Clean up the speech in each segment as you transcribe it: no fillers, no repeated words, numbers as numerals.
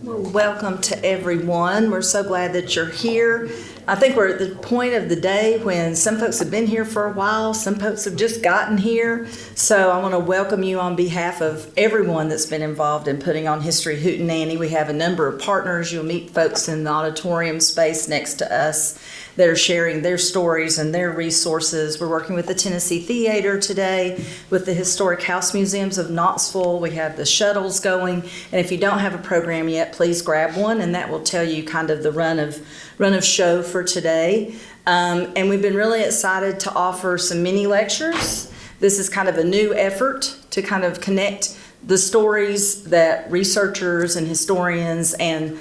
Welcome to everyone. We're so glad that you're here. I think we're at the point of the day when some folks have been here for a while, some folks have just gotten here. So I want to welcome you on behalf of everyone that's been involved in putting on History Hootenanny. We have a number of partners. You'll meet folks in the auditorium space next to us that are sharing their stories and their resources. We're working with the Tennessee Theater today, with the Historic House Museums of Knoxville. We have the shuttles going, and if you don't have a program yet, please grab one, and that will tell you kind of the run of show for today. And we've been really excited to offer some mini lectures. This is kind of a new effort to kind of connect the stories that researchers and historians and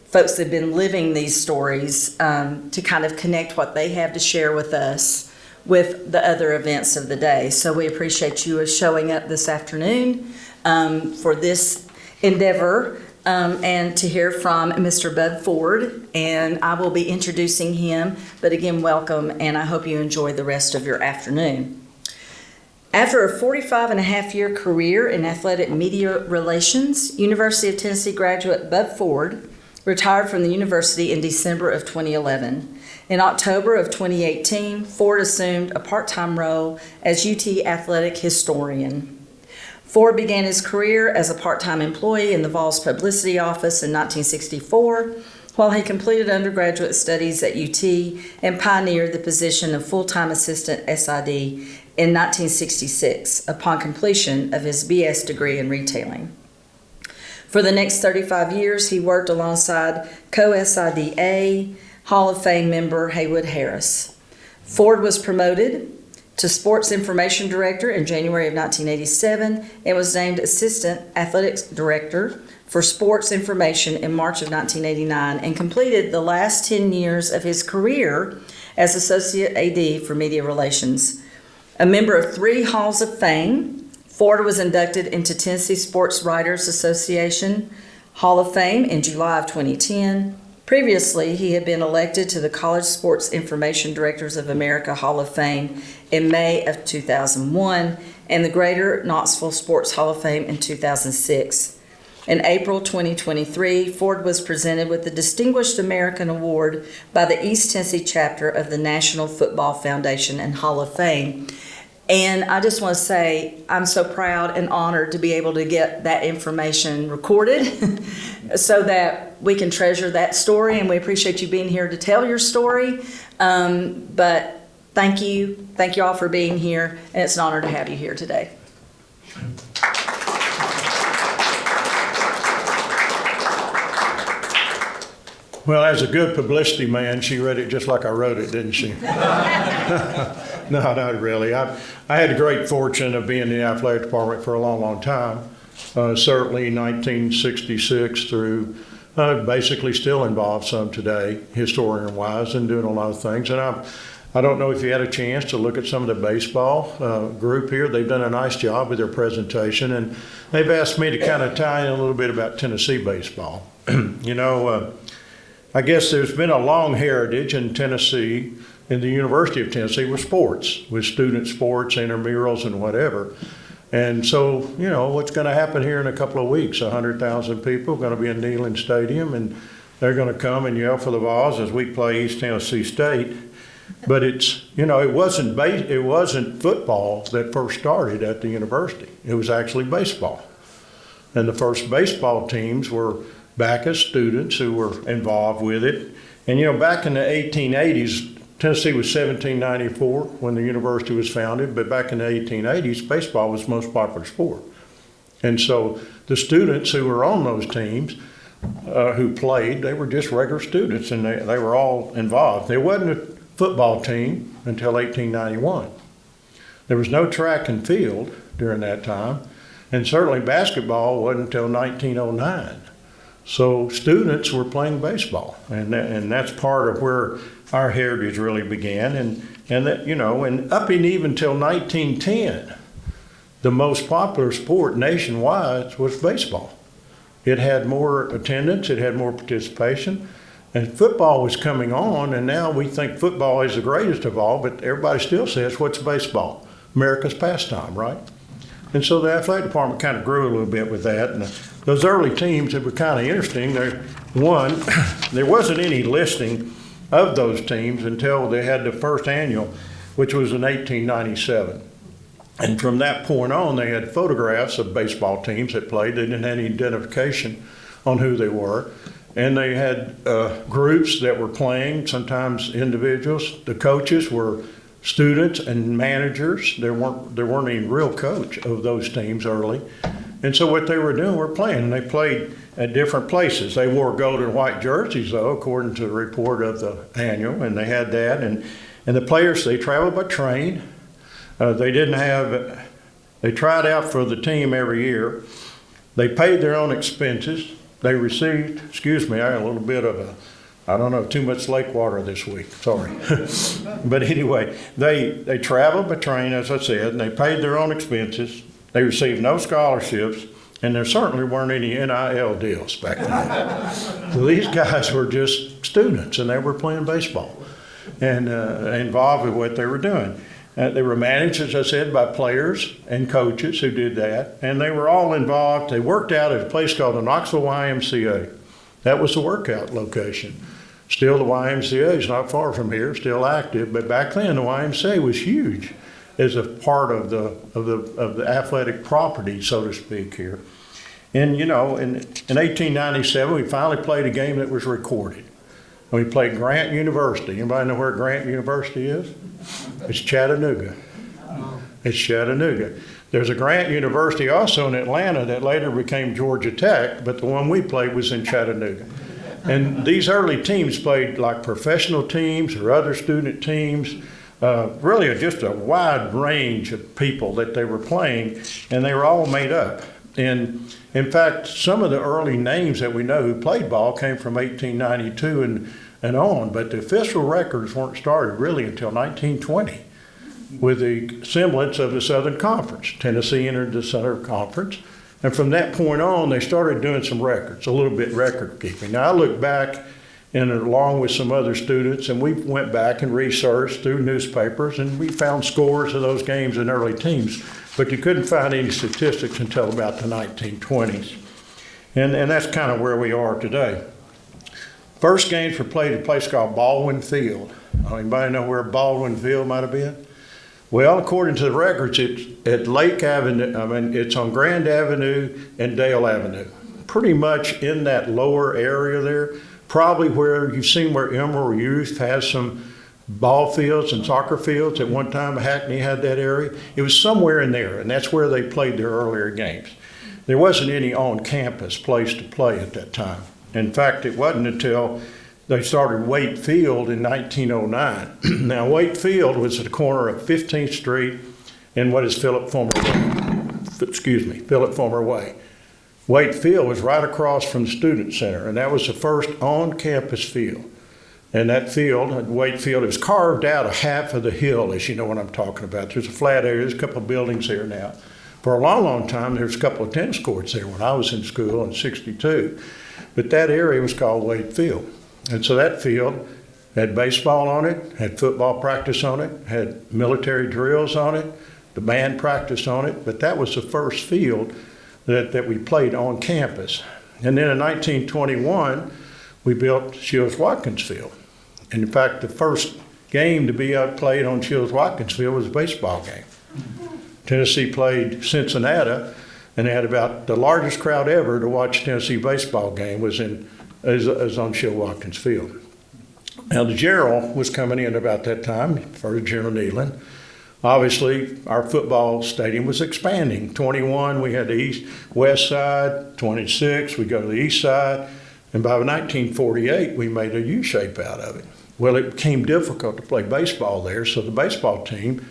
folks that have been living these stories to kind of connect what they have to share with us with the other events of the day. So we appreciate you showing up this afternoon for this endeavor and to hear from Mr. Bud Ford. And I will be introducing him, but again, welcome, and I hope you enjoy the rest of your afternoon. After a 45-and-a-half-year career in athletic media relations, University of Tennessee graduate Bud Ford retired from the university in December of 2011. In October of 2018, Ford assumed a part-time role as UT athletic historian. Ford began his career as a part-time employee in the Vols publicity office in 1964, while he completed undergraduate studies at UT and pioneered the position of full-time assistant SID in 1966 upon completion of his BS degree in retailing. For the next 35 years, he worked alongside co-SIDA Hall of Fame member Haywood Harris. Ford was promoted to Sports Information Director in January of 1987 and was named Assistant Athletics Director for Sports Information in March of 1989 and completed the last 10 years of his career as Associate AD for Media Relations. A member of 3 Halls of Fame, Ford was inducted into Tennessee Sports Writers Association Hall of Fame in July of 2010. Previously, he had been elected to the College Sports Information Directors of America Hall of Fame in May of 2001 and the Greater Knoxville Sports Hall of Fame in 2006. In April 2023, Ford was presented with the Distinguished American Award by the East Tennessee chapter of the National Football Foundation and Hall of Fame. And I just want to say I'm so proud and honored to be able to get that information recorded so that we can treasure that story, and we appreciate you being here to tell your story. But thank you all for being here, and it's an honor to have you here today. Well, as a good publicity man, she read it just like I wrote it, didn't she? No, not really. I had the great fortune of being in the athletic department for a long, long time. Certainly 1966 through basically still involved some today, historian-wise, and doing a lot of things. And I don't know if you had a chance to look at some of the baseball group here. They've done a nice job with their presentation, and they've asked me to kind of tie in a little bit about Tennessee baseball. I guess there's been a long heritage in Tennessee, in the University of Tennessee, with sports, with student sports, intramurals, and whatever. And so, what's going to happen here in a couple of weeks? 100,000 people are going to be in Neyland Stadium, and they're going to come and yell for the Vols as we play East Tennessee State. But it's, it wasn't football that first started at the university. It was actually baseball. And the first baseball teams were back as students who were involved with it. And back in the 1880s, Tennessee was 1794 when the university was founded, but back in the 1880s, baseball was the most popular sport. And so the students who were on those teams, who played, they were just regular students, and they were all involved. There wasn't a football team until 1891. There was no track and field during that time, and certainly basketball wasn't until 1909. So students were playing baseball, and that's part of where our heritage really began. And up and even till 1910, the most popular sport nationwide was baseball. It had more attendance, it had more participation, and football was coming on, and now we think football is the greatest of all, but everybody still says, what's baseball? America's pastime, right? And so the athletic department kind of grew a little bit with that, and those early teams, it was kind of interesting. One, there wasn't any listing of those teams until they had the first annual, which was in 1897. And from that point on, they had photographs of baseball teams that played. They didn't have any identification on who they were. And they had groups that were playing, sometimes individuals. The coaches were students and managers. There weren't any real coach of those teams early. And so what they were doing were playing, and they played at different places. They wore gold and white jerseys, though, according to the report of the annual, and they had that. And the players, they traveled by train. They tried out for the team every year. They paid their own expenses. They received, excuse me, I had a little bit of too much lake water this week, sorry. But anyway, they traveled by train, as I said, and they paid their own expenses. They received no scholarships, and there certainly weren't any NIL deals back then. So these guys were just students, and they were playing baseball and involved with what they were doing. They were managed, as I said, by players and coaches who did that, and they were all involved. They worked out at a place called the Knoxville YMCA. That was the workout location. Still, the YMCA is not far from here, still active, but back then the YMCA was huge as a part of the athletic property, so to speak, here. And in 1897, we finally played a game that was recorded. We played Grant University. Anybody know where Grant University is? It's Chattanooga. It's Chattanooga. There's a Grant University also in Atlanta that later became Georgia Tech, but the one we played was in Chattanooga. And these early teams played like professional teams or other student teams, really just a wide range of people that they were playing, and they were all made up. And in fact, some of the early names that we know who played ball came from 1892 and on, but the official records weren't started really until 1920 with the semblance of the Southern Conference. Tennessee entered the Southern Conference, and from that point on, they started doing some records, a little bit record keeping. Now, I look back and along with some other students, and we went back and researched through newspapers, and we found scores of those games in early teams, but you couldn't find any statistics until about the 1920s. And that's kind of where we are today. First games were played at a place called Baldwin Field. Anybody know where Baldwin Field might have been? Well, according to the records, it's at Lake Avenue. It's on Grand Avenue and Dale Avenue. Pretty much in that lower area there, probably where you've seen where Emerald Youth has some ball fields and soccer fields. At one time, Hackney had that area. It was somewhere in there, and that's where they played their earlier games. There wasn't any on-campus place to play at that time. In fact, it wasn't until they started Waite Field in 1909. Now, Waite Field was at the corner of 15th Street and what is Philip Fulmer Way. Waite Field was right across from the Student Center, and that was the first on-campus field. And that field, Waite Field, is carved out of half of the hill, as you know what I'm talking about. There's a flat area, there's a couple of buildings there now. For a long, long time, there was a couple of tennis courts there when I was in school in '62. But that area was called Waite Field. And so that field had baseball on it, had football practice on it, had military drills on it, the band practiced on it, but that was the first field that we played on campus. And then in 1921, we built Shields-Watkins Field. And in fact, the first game to be played on Shields-Watkins Field was a baseball game. Tennessee played Cincinnati, and they had about the largest crowd ever to watch a Tennessee baseball game was on Shields-Watkins Field. Now, the Gerald was coming in about that time for General Neyland. Obviously, our football stadium was expanding. 21, we had the west side. 26, we go to the east side. And by 1948, we made a U shape out of it. Well, it became difficult to play baseball there, so the baseball team,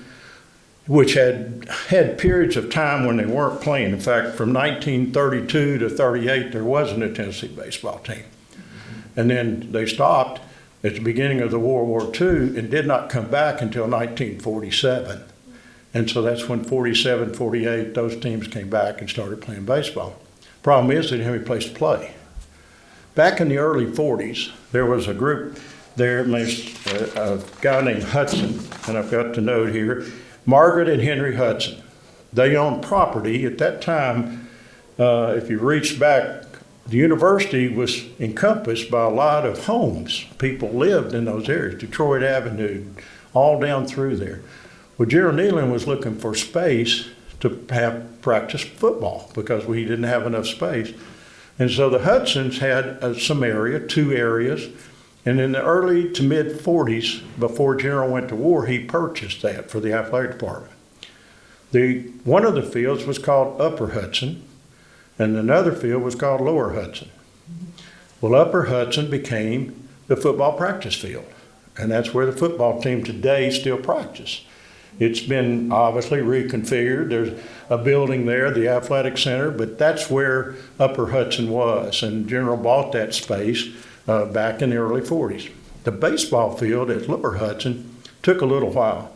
which had periods of time when they weren't playing. In fact, from 1932 to 38, there wasn't a Tennessee baseball team. And then they stopped at the beginning of the World War II and did not come back until 1947. And so that's when 47, 48, those teams came back and started playing baseball. Problem is, they didn't have any place to play. Back in the early 40s, there was a group there, a guy named Hudson, and I've got the note here, Margaret and Henry Hudson. They owned property. At that time, if you reach back, the university was encompassed by a lot of homes. People lived in those areas, Detroit Avenue, all down through there. Well, Gerald Nealon was looking for space to have practice football because we didn't have enough space. And so the Hudsons had some area, 2 areas, and in the early to mid 40s, before General went to war, he purchased that for the athletic department. One of the fields was called Upper Hudson, and another field was called Lower Hudson. Well, Upper Hudson became the football practice field, and that's where the football team today still practice. It's been obviously reconfigured. There's a building there, the athletic center, but that's where Upper Hudson was, and General bought that space back in the early 40s. The baseball field at Lower Hudson took a little while,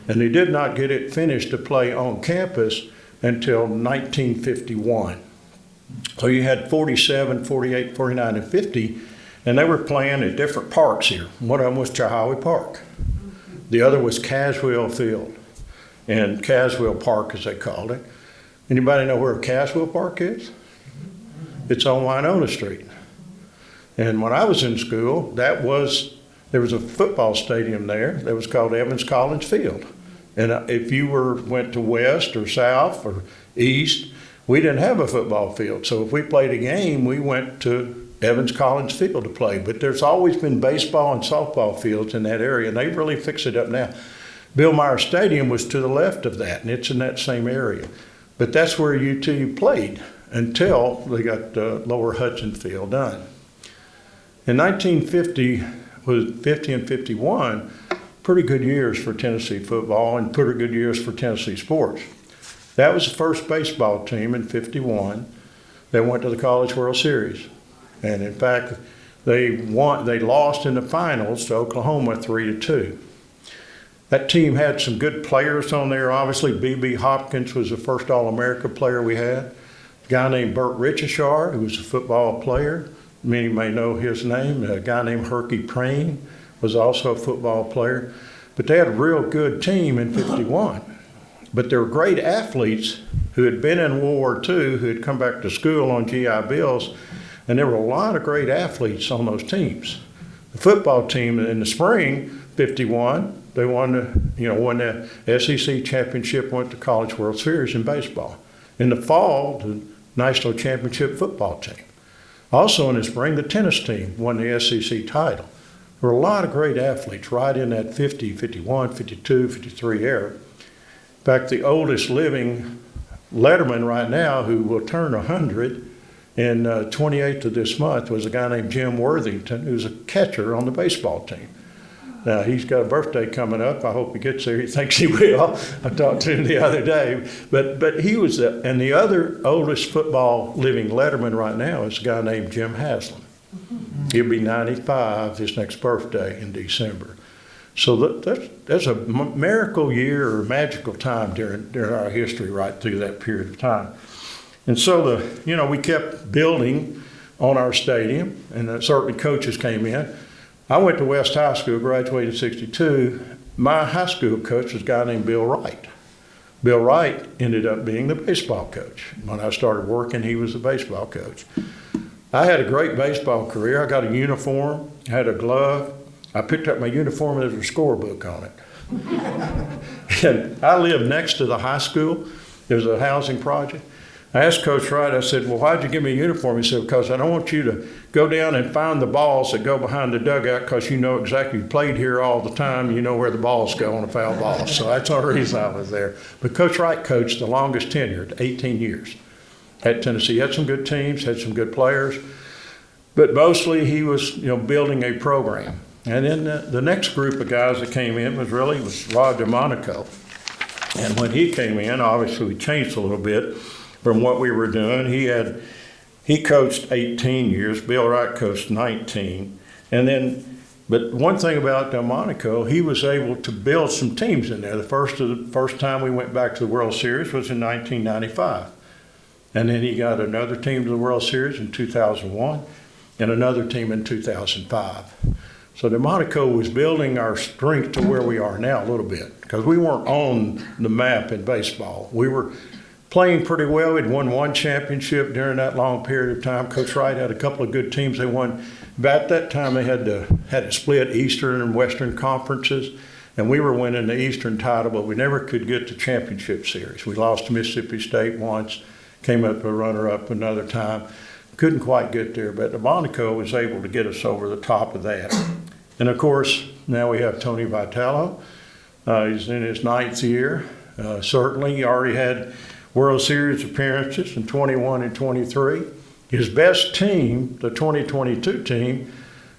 and they did not get it finished to play on campus until 1951. So you had 47, 48, 49, and 50, and they were playing at different parks here. One of them was Chihuahua Park. The other was Caswell Field, and Caswell Park, as they called it. Anybody know where Caswell Park is? It's on Winona Street. And when I was in school, there was a football stadium there that was called Evans Collins Field. And if you went to west or south or east, we didn't have a football field. So if we played a game, we went to Evans Collins Field to play. But there's always been baseball and softball fields in that area, and they've really fixed it up now. Bill Meyer Stadium was to the left of that, and it's in that same area. But that's where UT played until they got Lower Hudson Field done. In 1950, was 50 and 51, pretty good years for Tennessee football and pretty good years for Tennessee sports. That was the first baseball team in 51 that went to the College World Series. And in fact, they lost in the finals to Oklahoma 3-2. That team had some good players on there. Obviously, B.B. Hopkins was the first All-America player we had. A guy named Bert Richishard, who was a football player. Many may know his name. A guy named Herky Prain was also a football player. But they had a real good team in 51. But there were great athletes who had been in World War II, who had come back to school on GI Bills, and there were a lot of great athletes on those teams. The football team in the spring, 51, they won the SEC championship, went to College World Series in baseball. In the fall, the National Championship football team. Also in the spring, the tennis team won the SEC title. There were a lot of great athletes right in that 50, 51, 52, 53 era. In fact, the oldest living letterman right now, who will turn 100 in 28th of this month, was a guy named Jim Worthington, who's a catcher on the baseball team. Now, he's got a birthday coming up. I hope he gets there. He thinks he will. I talked to him the other day. But he was, and the other oldest football living letterman right now is a guy named Jim Haslam. He'll be 95 his next birthday in December. So that's a miracle year or magical time during our history right through that period of time. And so we kept building on our stadium, and certainly coaches came in. I went to West High School, graduated in 62. My high school coach was a guy named Bill Wright. Bill Wright ended up being the baseball coach. When I started working, he was the baseball coach. I had a great baseball career. I got a uniform, had a glove. I picked up my uniform and there was a scorebook on it. And I lived next to the high school. There was a housing project. I asked Coach Wright, I said, well, why'd you give me a uniform? He said, because I don't want you to go down and find the balls that go behind the dugout because you know exactly, you played here all the time, you know where the balls go on a foul ball. So that's the reason I was there. But Coach Wright coached the longest tenure, 18 years at Tennessee. He had some good teams, had some good players, but mostly he was building a program. And then the next group of guys that came in was Rod DeMonico. And when he came in, obviously we changed a little bit from what we were doing. He coached 18 years. Bill Wright coached 19. But one thing about Delmonico, he was able to build some teams in there. The first time we went back to the World Series was in 1995. And then he got another team to the World Series in 2001 and another team in 2005. So Delmonico was building our strength to where we are now a little bit, because we weren't on the map in baseball. We were playing pretty well. We'd won one championship during that long period of time. Coach Wright had a couple of good teams. They won. About that time, they had to split Eastern and Western conferences, and we were winning the Eastern title, but we never could get the championship series. We lost to Mississippi State once, came up a runner-up another time. Couldn't quite get there, but Monaco was able to get us over the top of that. And of course, now we have Tony Vitello. He's in his 9th year. Certainly, he already had World Series appearances in 21 and 23. His best team, the 2022 team,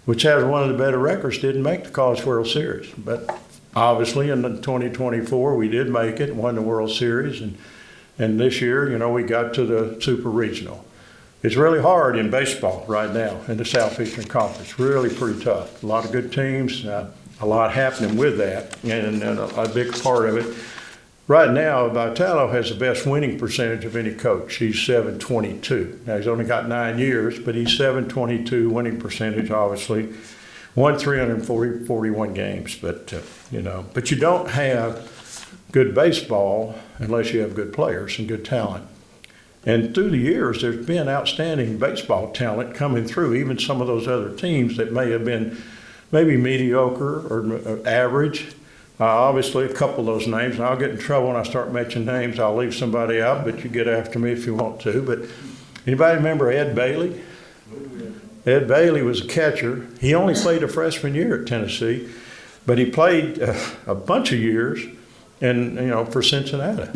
which has one of the better records, didn't make the College World Series. But obviously in the 2024, we did make it, won the World Series. And this year, we got to the Super Regional. It's really hard in baseball right now in the Southeastern Conference. Really pretty tough. A lot of good teams, a lot happening with that, and a big part of it. Right now, Vitello has the best winning percentage of any coach. He's .722. Now, he's only got 9 years, but he's .722 winning percentage, obviously. Won 341 games, but you don't have good baseball unless you have good players and good talent. And through the years, there's been outstanding baseball talent coming through, even some of those other teams that may have been maybe mediocre or average. Obviously, a couple of those names, and I'll get in trouble when I start mentioning names. I'll leave somebody out, but you get after me if you want to. But anybody remember Ed Bailey? Ed Bailey was a catcher. He only played a freshman year at Tennessee, but he played a bunch of years for Cincinnati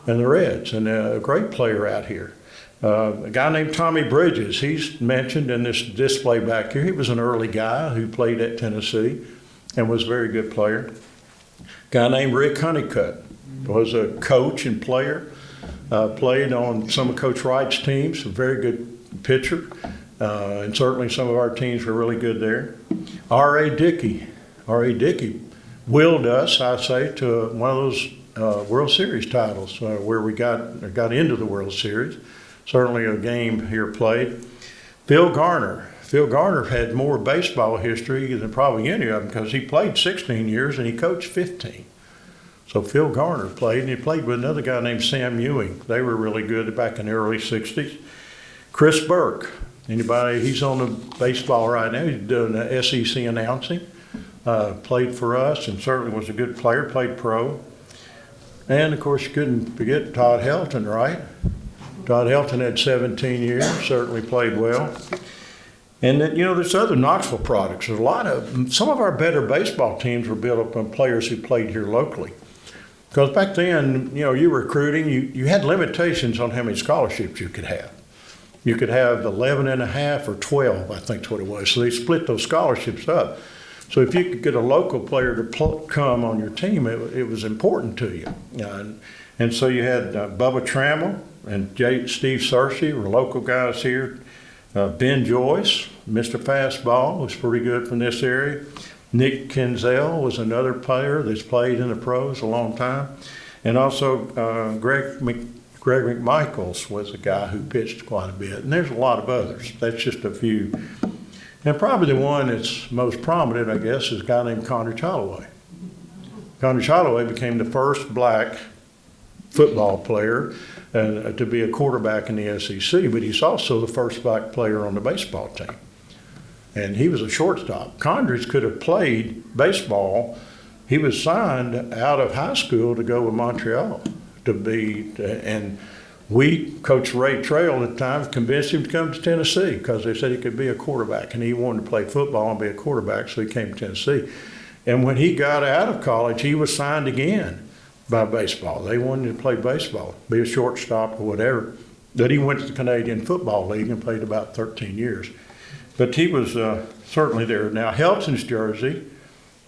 and the Reds, and a great player out here. A guy named Tommy Bridges, he's mentioned in this display back here. He was an early guy who played at Tennessee and was a very good player. Guy named Rick Honeycutt was a coach and player, played on some of Coach Wright's teams, a very good pitcher, and certainly some of our teams were really good there. R.A. Dickey willed us, I say, to one of those World Series titles where we got into the World Series. Certainly a game here played. Phil Garner had more baseball history than probably any of them because he played 16 years and he coached 15. So Phil Garner played, and he played with another guy named Sam Ewing. They were really good back in the early 60s. Chris Burke, he's on the baseball right now. He's doing the SEC announcing. Played for us and certainly was a good player, played pro. And of course, you couldn't forget Todd Helton, right? Todd Helton had 17 years, certainly played well. And then, there's other Knoxville products. There's some of our better baseball teams were built up on players who played here locally. Because back then, you were recruiting, you had limitations on how many scholarships you could have. You could have 11 and a half or 12, I think is what it was. So they split those scholarships up. So if you could get a local player to come on your team, it was important to you. And so you had Bubba Trammell and Steve Searcy were local guys here. Ben Joyce, Mr. Fastball, was pretty good from this area. Nick Kinzel was another player that's played in the pros a long time. And also Greg McMichaels was a guy who pitched quite a bit. And there's a lot of others. That's just a few. And probably the one that's most prominent, I guess, is a guy named Connor Chalaway. Connor Chalaway became the first black football player to be a quarterback in the SEC, but he's also the first black player on the baseball team. And he was a shortstop. Condridge could have played baseball. He was signed out of high school to go with Montreal and Coach Ray Trail at the time convinced him to come to Tennessee because they said he could be a quarterback, and he wanted to play football and be a quarterback, so he came to Tennessee. And when he got out of college, he was signed again by baseball. They wanted him to play baseball, be a shortstop or whatever. But he went to the Canadian Football League and played about 13 years. But he was certainly there. Now, Helton's jersey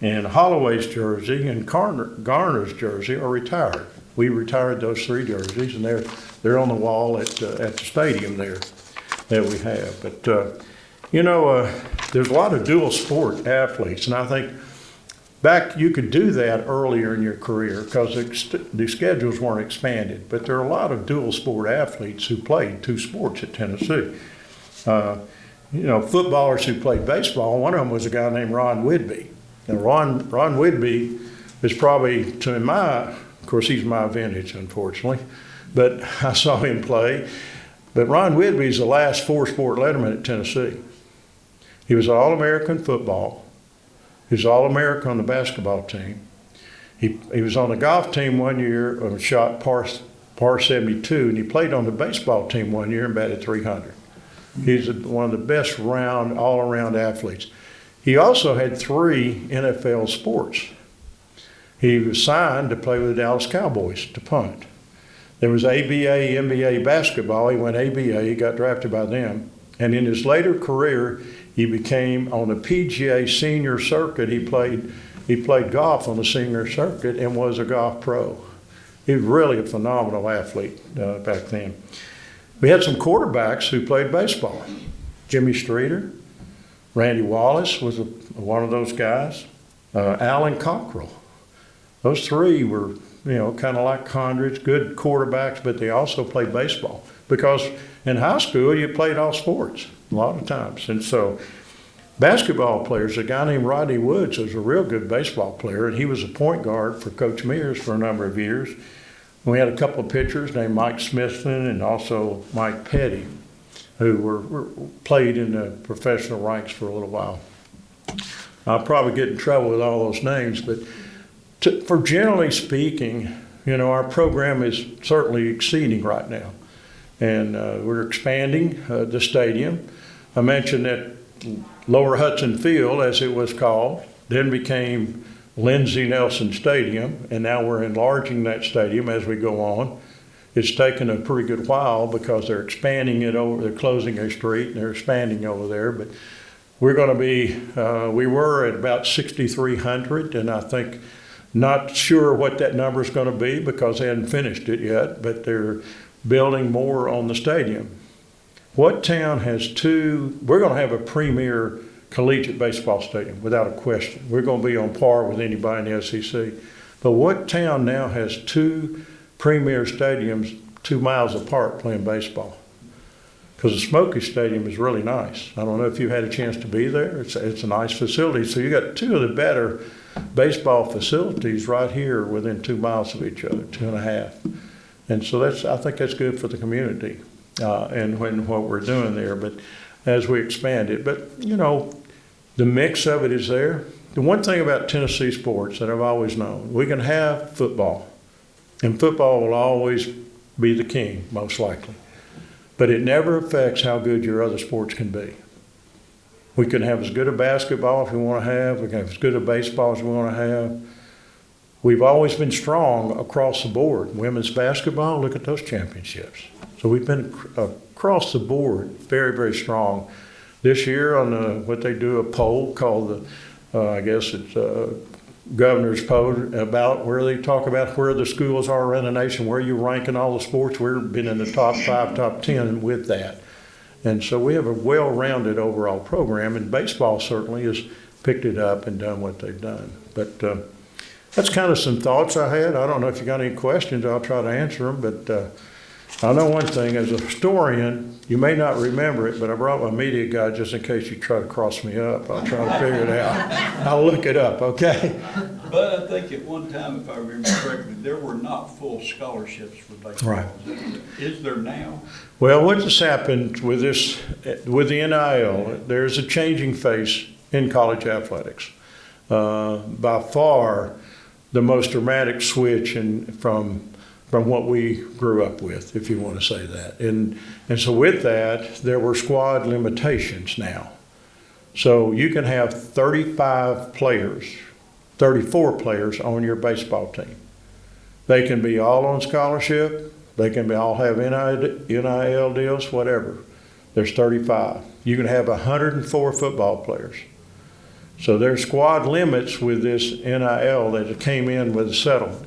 and Holloway's jersey and Garner's jersey are retired. We retired those 3 jerseys, and they're on the wall at the stadium there that we have. But, there's a lot of dual sport athletes, and I think you could do that earlier in your career because the schedules weren't expanded. But there are a lot of dual sport athletes who played 2 sports at Tennessee. Footballers who played baseball, one of them was a guy named Ron Whidbey. And Ron Whidbey is probably, of course, he's my vintage, unfortunately. but I saw him play. But Ron Whitby's the last four-sport letterman at Tennessee. He was All-American football. He was All-American on the basketball team. He was on the golf team one year, shot par 72, and he played on the baseball team one year and batted 300. He's one of the best all-around athletes. He also had 3 NFL sports. He was signed to play with the Dallas Cowboys to punt. There was ABA, NBA basketball. He went ABA. He got drafted by them. And in his later career, he became on the PGA senior circuit. He played golf on the senior circuit and was a golf pro. He was really a phenomenal athlete back then. We had some quarterbacks who played baseball. Jimmy Streeter, Randy Wallace was one of those guys. Alan Cockrell. Those 3 were, kind of like Condrich, good quarterbacks, but they also played baseball. Because in high school, you played all sports a lot of times. And so basketball players, a guy named Rodney Woods was a real good baseball player, and he was a point guard for Coach Mears for a number of years. We had a couple of pitchers named Mike Smithson and also Mike Petty, who played in the professional ranks for a little while. I'll probably get in trouble with all those names, but for generally speaking, our program is certainly exceeding right now. And we're expanding the stadium. I mentioned that Lower Hudson Field, as it was called, then became Lindsey Nelson Stadium, and now we're enlarging that stadium as we go on. It's taken a pretty good while because they're expanding it over, they're closing a street and they're expanding over there, but we're going to be, we were at about 6,300, and I think, not sure what that number is going to be because they hadn't finished it yet, but they're building more on the stadium. What town has 2, we're going to have a premier collegiate baseball stadium, without a question. We're going to be on par with anybody in the SEC. But what town now has 2 premier stadiums 2 miles apart playing baseball? Because the Smoky Stadium is really nice. I don't know if you've had a chance to be there. It's a nice facility. So you got 2 of the better baseball facilities right here within 2 miles of each other, 2.5. And so I think that's good for the community and what we're doing there. But as we expand it. But, the mix of it is there. The one thing about Tennessee sports that I've always known, we can have football, and football will always be the king, most likely. But it never affects how good your other sports can be. We can have as good a basketball as we want to have. We can have as good a baseball as we want to have. We've always been strong across the board. Women's basketball, look at those championships. So we've been across the board very, very strong. This year on what they do, a poll called I guess it's governor's poll about where they talk about where the schools are around the nation, where you rank in all the sports. We've been in the top 5, top 10 with that. And so we have a well-rounded overall program, and baseball certainly has picked it up and done what they've done. But that's kind of some thoughts I had. I don't know if you got any questions. I'll try to answer them, but I know one thing, as a historian, you may not remember it, but I brought my media guide just in case you try to cross me up. I'll try to figure it out. I'll look it up, okay? But I think at one time, if I remember correctly, there were not full scholarships for baseball. Right. Is there now? Well, what has happened with with the NIL, there's a changing face in college athletics. By far, the most dramatic switch from what we grew up with, if you want to say that. And so with that, there were squad limitations now. So you can have 35 players, 34 players on your baseball team. They can be all on scholarship. They can all have NIL deals, whatever. There's 35. You can have 104 football players. So there's squad limits with this NIL that came in with a settlement.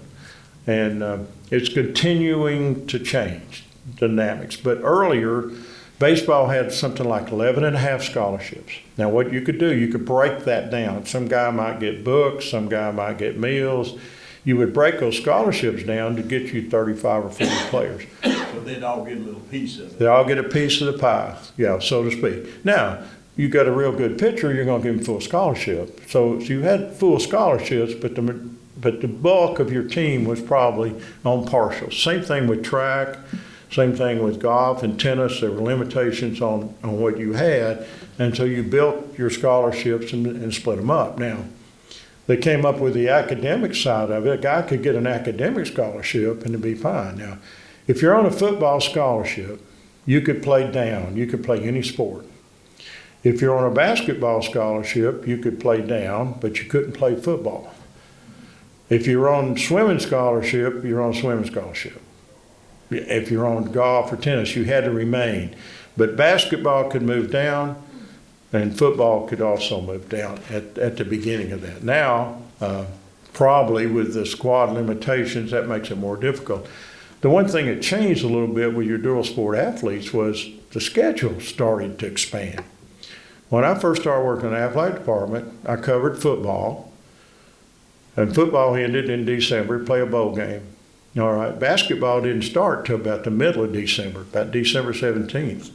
And it's continuing to change dynamics. But earlier, baseball had something like 11 and a half scholarships. Now what you could do, you could break that down. Some guy might get books, some guy might get meals. You would break those scholarships down to get you 35 or 40 players. So they'd all get a little piece of it. They all get a piece of the pie, yeah, so to speak. Now, you got a real good pitcher, you're going to give him full scholarship. So you had full scholarships, but but the bulk of your team was probably on partials. Same thing with track, same thing with golf and tennis. There were limitations on what you had, and so you built your scholarships and split them up. Now, they came up with the academic side of it. A guy could get an academic scholarship and it'd be fine. Now, if you're on a football scholarship, you could play down. You could play any sport. If you're on a basketball scholarship, you could play down, but you couldn't play football. If you're on swimming scholarship, you're on swimming scholarship. If you're on golf or tennis, you had to remain. But basketball could move down, and football could also move down at the beginning of that. Now, probably with the squad limitations, that makes it more difficult. The one thing that changed a little bit with your dual sport athletes was the schedule started to expand. When I first started working in the athletic department, I covered football, and football ended in December, play a bowl game. All right, basketball didn't start till about the middle of December, about December 17th,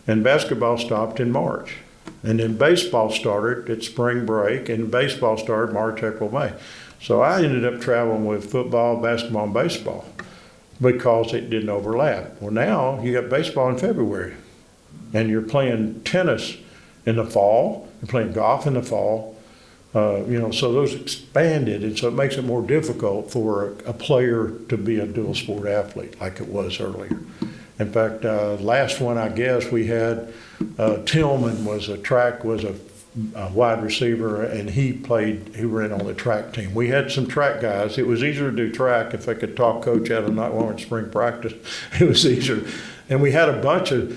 and basketball stopped in March. And then baseball started at spring break, and baseball started March, April, May. So I ended up traveling with football, basketball, and baseball because it didn't overlap. Well, now you got baseball in February, and you're playing tennis in the fall, you're playing golf in the fall, so those expanded, and so it makes it more difficult for a player to be a dual sport athlete like it was earlier. In fact, last one I guess we had Tillman was a wide receiver, and he ran on the track team. We had some track guys. It was easier to do track if I could talk coach out of not wanting spring practice. It was easier. And we had a bunch of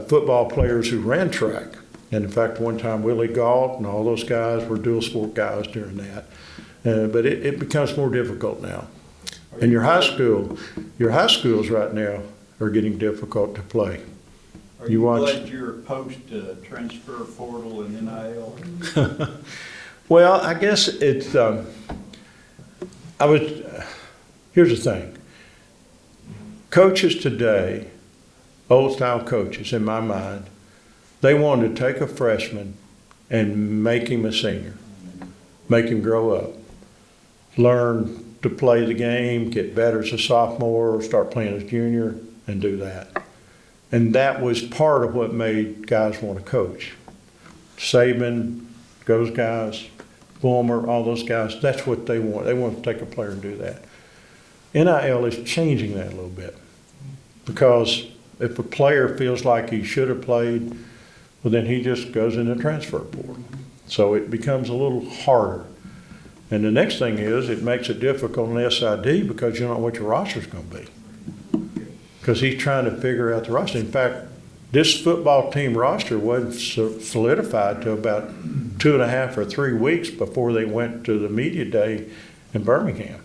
football players who ran track. And in fact, one time Willie Galt and all those guys were dual sport guys during that. But it becomes more difficult now. And your high schools right now are getting difficult to play. Are you glad you're post-transfer portal and NIL? Well, I guess it's, here's the thing. Coaches today, old-style coaches in my mind, they wanted to take a freshman and make him a senior, make him grow up, learn to play the game, get better as a sophomore, start playing as junior, and do that. And that was part of what made guys want to coach. Saban, those guys, Fulmer, all those guys, that's what they want. They want to take a player and do that. NIL is changing that a little bit because if a player feels like he should have played, well, then he just goes in the transfer portal. So it becomes a little harder. And the next thing is it makes it difficult in SID because you don't know what your roster's going to be. Because he's trying to figure out the roster. In fact, this football team roster wasn't solidified till about 2.5 or 3 weeks before they went to the media day in Birmingham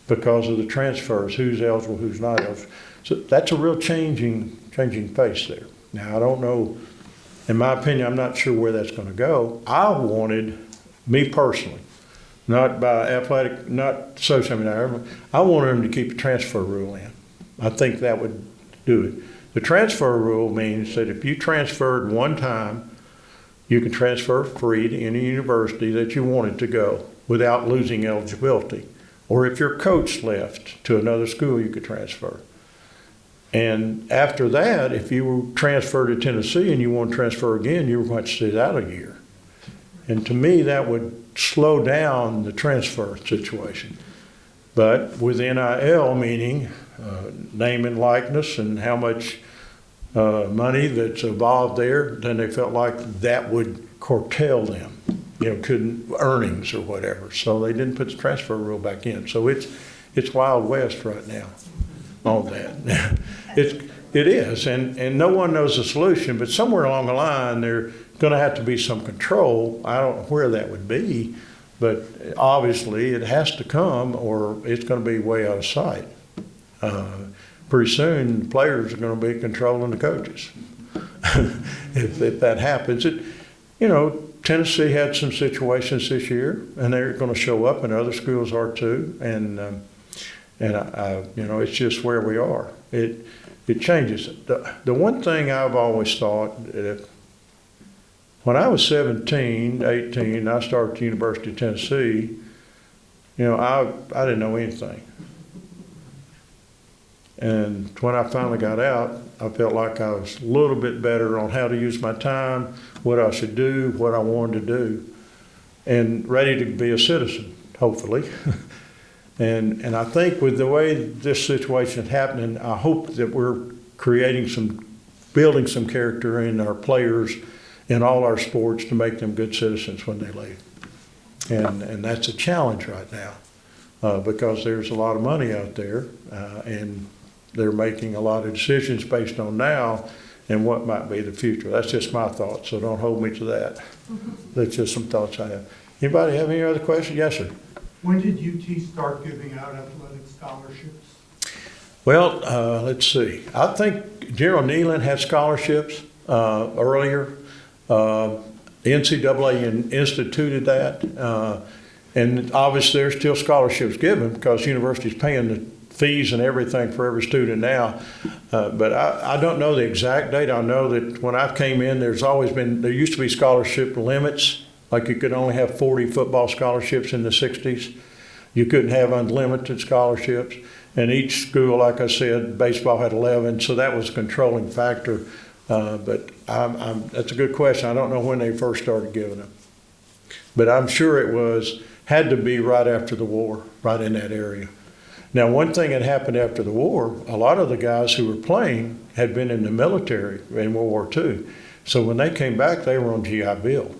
because of the transfers, who's eligible, who's not eligible. So that's a real changing face there. Now, I don't know, in my opinion, I'm not sure where that's going to go. I wanted, me personally, not by athletic, not social media, I wanted them to keep the transfer rule in. I think that would do it. The transfer rule means that if you transferred one time, you can transfer free to any university that you wanted to go without losing eligibility. Or if your coach left to another school, you could transfer. And after that, if you were transferred to Tennessee and you want to transfer again, you were going to sit out a year. And to me, that would slow down the transfer situation. But with NIL, meaning name and likeness and how much money that's involved there, then they felt like that would curtail them, couldn't earnings or whatever. So they didn't put the transfer rule back in. So it's Wild West right now on that. It is, and no one knows the solution, but somewhere along the line there's going to have to be some control. I don't know where that would be, but obviously it has to come or it's going to be way out of sight. Pretty soon the players are going to be controlling the coaches. if that happens, Tennessee had some situations this year, and they're going to show up, and other schools are too. And it's just where we are. It changes. The one thing I've always thought that when I was 17, 18, I started at the University of Tennessee. I didn't know anything. And when I finally got out, I felt like I was a little bit better on how to use my time, what I should do, what I wanted to do, and ready to be a citizen, hopefully. And I think with the way this situation is happening, I hope that we're building some character in our players in all our sports to make them good citizens when they leave. And that's a challenge right now because there's a lot of money out there and they're making a lot of decisions based on now and what might be the future. That's just my thoughts, so don't hold me to that. That's just some thoughts I have. Anybody have any other questions? Yes, sir. When did UT start giving out athletic scholarships? Well, let's see. I think General Neyland had scholarships earlier. The NCAA instituted that. And obviously there's still scholarships given because the university's paying the fees and everything for every student now. But I don't know the exact date. I know that when I came in, there used to be scholarship limits. Like you could only have 40 football scholarships in the 60s. You couldn't have unlimited scholarships. And each school, like I said, baseball had 11, so that was a controlling factor. But that's a good question. I don't know when they first started giving them. But I'm sure it had to be right after the war, right in that area. Now, one thing that happened after the war, a lot of the guys who were playing had been in the military in World War II. So when they came back, they were on GI Bill.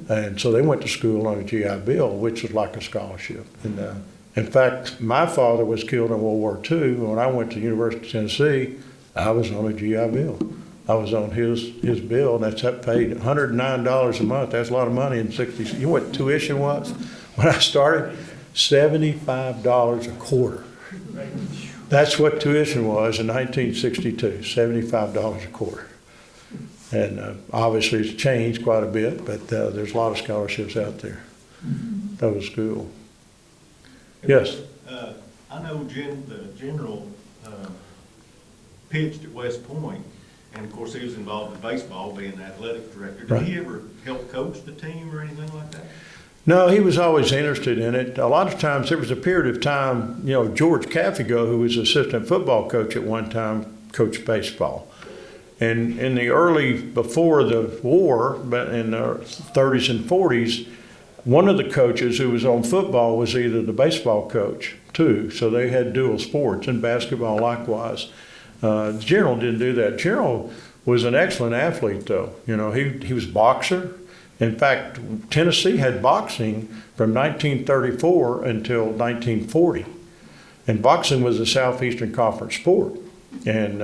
And so they went to school on a GI Bill, which was like a scholarship. And in fact, my father was killed in World War II. When I went to the University of Tennessee, I was on a GI Bill. I was on his bill, and that paid $109 a month. That's a lot of money in the 60s. You know what tuition was when I started? $75 a quarter. That's what tuition was in 1962, $75 a quarter. And obviously it's changed quite a bit, but there's a lot of scholarships out there. That was cool. Yes? I know the general pitched at West Point, and of course he was involved in baseball, being the athletic director. Did he ever help coach the team or anything like that? No, he was always interested in it. A lot of times there was a period of time, George Caffigo, who was assistant football coach at one time, coached baseball. And in the before the war, but in the 30s and 40s, one of the coaches who was on football was either the baseball coach too. So they had dual sports, and basketball likewise. General didn't do that. General was an excellent athlete though. He was a boxer. In fact, Tennessee had boxing from 1934 until 1940. And boxing was a Southeastern Conference sport. And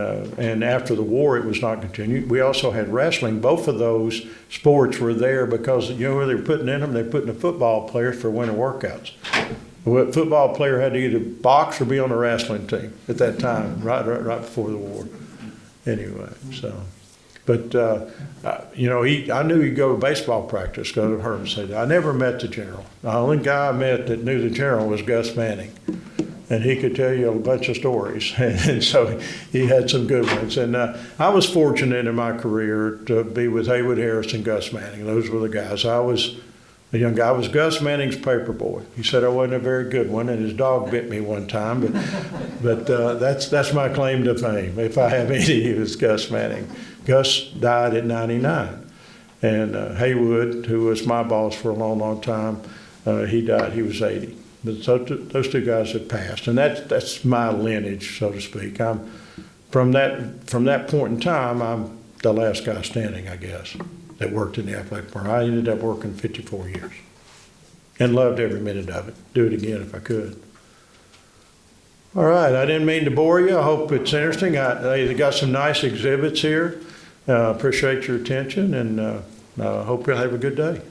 after the war, it was not continued. We also had wrestling. Both of those sports were there because, where they were putting in them, they were putting the football players for winter workouts. A football player had to either box or be on the wrestling team at that time, right before the war. Anyway, so. But, I knew he'd go to baseball practice because I heard him say that. I never met the general. The only guy I met that knew the general was Gus Manning. And he could tell you a bunch of stories. And so he had some good ones. And I was fortunate in my career to be with Haywood Harris and Gus Manning. Those were the guys. I was a young guy. I was Gus Manning's paper boy. He said I wasn't a very good one, and his dog bit me one time. But that's my claim to fame. If I have any, it was Gus Manning. Gus died at 99. And Haywood, who was my boss for a long, long time, he died. He was 80. But those two guys have passed, and that's my lineage, so to speak. From that point in time, I'm the last guy standing, I guess, that worked in the athletic department. I ended up working 54 years, and loved every minute of it. Do it again if I could. All right, I didn't mean to bore you. I hope it's interesting. They got some nice exhibits here. Appreciate your attention, and hope you'll have a good day.